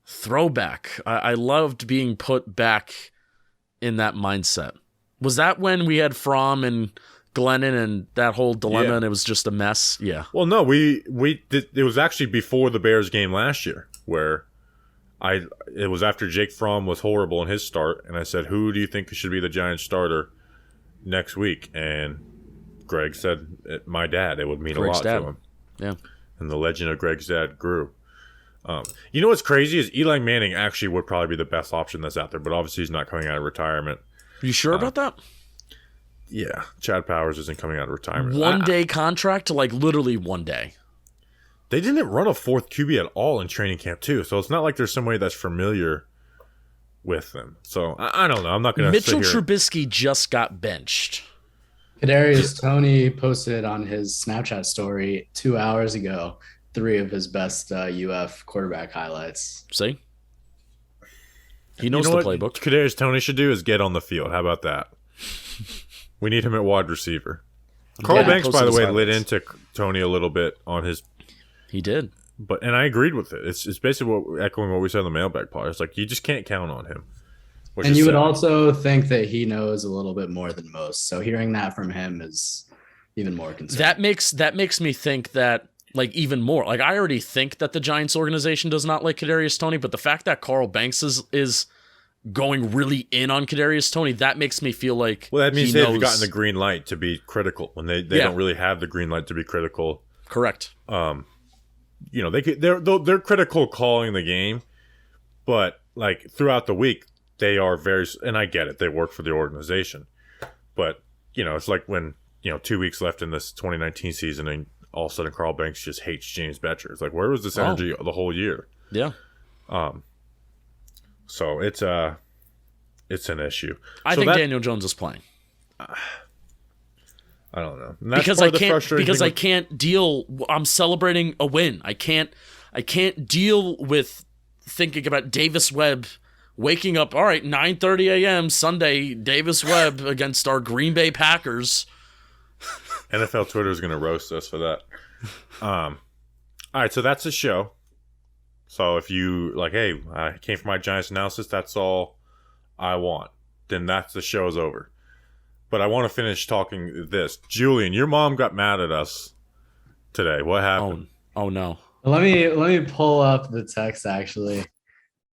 throwback. I loved being put back in that mindset. Was that when we had Fromm and Glennon and that whole dilemma and it was just a mess? Yeah. Well, no, it was actually before the Bears game last year where it was after Jake Fromm was horrible in his start, and I said, who do you think should be the Giants starter next week? And Greg said, my dad. It would mean Greg's a lot dad. to him. Yeah. And the legend of Greg's dad grew. You know what's crazy is Eli Manning actually would probably be the best option that's out there, but obviously he's not coming out of retirement. You sure about that? Yeah. Chad Powers isn't coming out of retirement. 1 day contract to literally 1 day. They didn't run a 4th QB at all in training camp, too. So it's not like there's somebody that's familiar with them. So I don't know. I'm not going to Mitchell Trubisky just got benched. Kadarius Toney posted on his Snapchat story 2 hours ago 3 of his best UF quarterback highlights. See? He knows you the know what playbook. Kadarius Toney should do is get on the field. How about that? We need him at wide receiver. Carl glad he Banks, by posted the his way, lit highlights. into Toney a little bit on his, He did. and I agreed with it. It's basically echoing what we said in the mailbag part. It's like you just can't count on him. And you would also think that he knows a little bit more than most. So hearing that from him is even more concerning. That makes me think that, like, even more. Like, I already think that the Giants organization does not like Kadarius Toney, but the fact that Carl Banks is going really in on Kadarius Toney, that makes me feel like that means he they've knows. gotten the green light to be critical when they don't really have the green light to be critical. Correct. They're critical calling the game, but like throughout the week they are very, and I get it, they work for the organization, but it's like when 2 weeks left in this 2019 season and all of a sudden Carl Banks just hates James Betcher. It's like, where was this energy the whole year? Yeah. So it's an issue. I think Daniel Jones is playing. I don't know. Because I can't deal. I'm celebrating a win. I can't deal with thinking about Davis Webb waking up. All right, 9:30 a.m. Sunday. Davis Webb against our Green Bay Packers. NFL Twitter is going to roast us for that. All right, so that's the show. So if you like, hey, I came for my Giants analysis, that's all I want, then the show's over. But I want to finish talking this. Julian, your mom got mad at us today. What happened? Oh no. Let me pull up the text actually.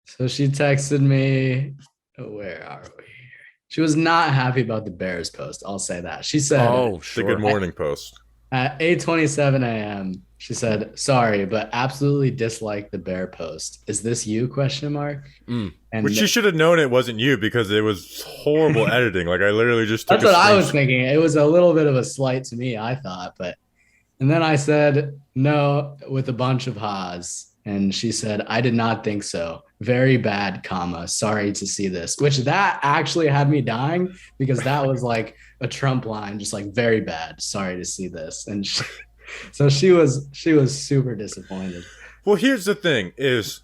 So she texted me. Where are we? She was not happy about the Bears post. I'll say that. She said, The Good Morning post. At 8:27 a.m., she said, "Sorry, but absolutely dislike the Bear post. Is this you?" And which you should have known it wasn't you because it was horrible editing. Like I literally just took that's what I was thinking. It was a little bit of a slight to me, I thought, and then I said no with a bunch of ha's. And she said, "I did not think so. Very bad, sorry to see this," which that actually had me dying because that was like a Trump line, just like very bad. Sorry to see this. And so she was super disappointed. Well, here's the thing is,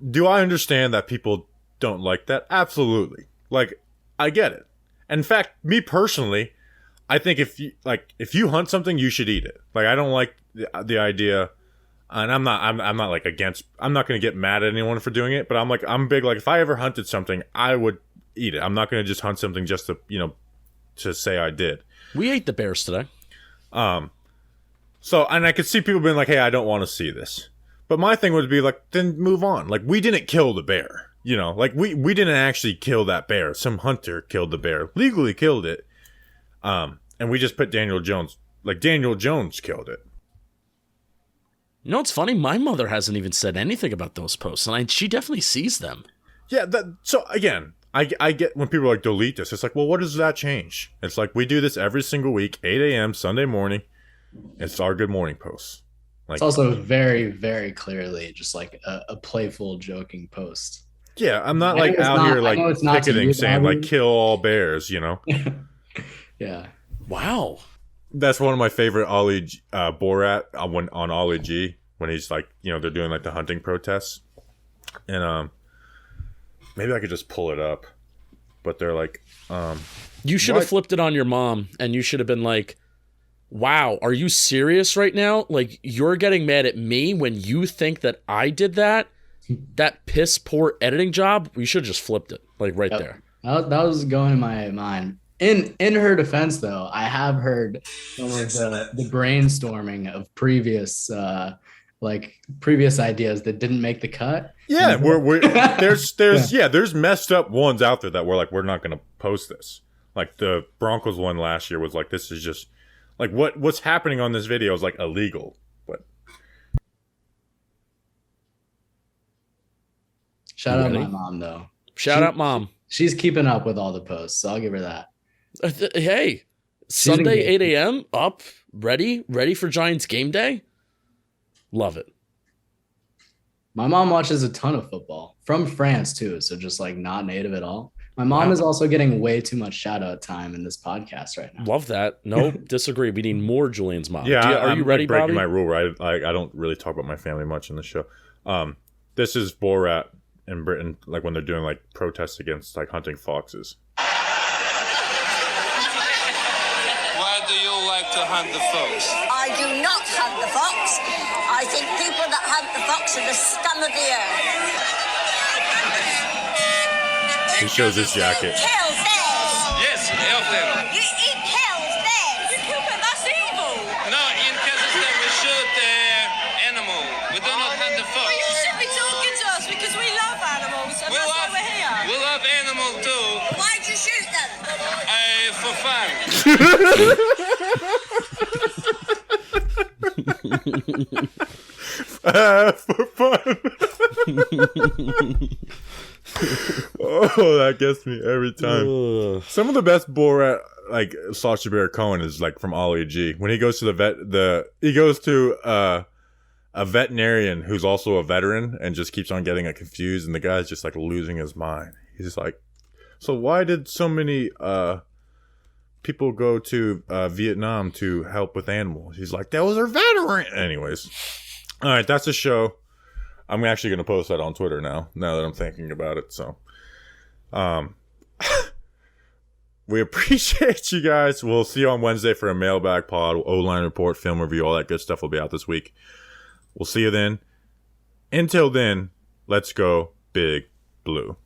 do I understand that people don't like that? Absolutely. Like, I get it. In fact, me personally, I think if you hunt something, you should eat it. Like, I don't like the idea. And I'm not like against, I'm not going to get mad at anyone for doing it, but I'm big, like if I ever hunted something, I would eat it. I'm not going to just hunt something just to, to say I did. We ate the bears today. So, and I could see people being like, hey, I don't want to see this. But my thing would be like, then move on. Like, we didn't kill the bear, like we didn't actually kill that bear. Some hunter killed the bear, legally killed it. And we just put Daniel Jones killed it. You know what's funny? My mother hasn't even said anything about those posts, and she definitely sees them. Yeah, so again, I get when people are like, delete this. It's like, well, what does that change? It's like, we do this every single week, 8 a.m., Sunday morning. It's our Good Morning post. Like, it's also very, very clearly just like a playful, joking post. Yeah, I'm not like out here like picketing saying like, kill all bears, Yeah. Wow. That's one of my favorite Ollie Borat on Ollie G when he's like, they're doing like the hunting protests, and maybe I could just pull it up, but they're like, you should have flipped it on your mom, and you should have been like, "Wow, are you serious right now? Like you're getting mad at me when you think that I did that piss poor editing job? We should have just flipped it like right there." That was going in my mind. In her defense, though, I have heard some of the brainstorming of previous ideas that didn't make the cut. Yeah, there's messed up ones out there that we're like, we're not going to post this. Like the Broncos one last year was like, this is just like what's happening on this video is like illegal. But shout out my mom though. Shout out mom. She's keeping up with all the posts, so I'll give her that. Hey, Sunday 8 a.m. up, ready for Giants game day. Love it. My mom watches a ton of football from France too, so just like not native at all. My mom is also getting way too much shout out time in this podcast right now. Love that. No, disagree. We need more Julian's mom. Yeah, are you ready, breaking Bobby? my rule, right? I don't really talk about my family much in the show. This is Borat in Britain, like when they're doing like protests against like hunting foxes. Why do you like to hunt the fox? I do not hunt the fox. I think people that hunt the fox are the scum of the earth. He shows his jacket. Kill bears. Yes, help them. You eat kills bears. You kill bears. That's evil. No, in Kazakhstan we shoot the animal. We do not hunt the fox. Well, you should be talking to us because we love animals and that's why we're here. We love animals too. Why'd you shoot them? For fun. For fun. Oh, that gets me every time. Some of the best Borat, like Sacha Baron Cohen, is like from Ollie G. When he goes to he goes to a veterinarian who's also a veteran and just keeps on getting it confused, and the guy's just like losing his mind. He's just like, so why did so many people go to Vietnam to help with animals? He's like, those are veterans. Anyways, all right, that's the show. I'm actually going to post that on Twitter now that I'm thinking about it. So, we appreciate you guys. We'll see you on Wednesday for a mailbag pod, O-line report, film review, all that good stuff will be out this week. We'll see you then. Until then, let's go Big Blue.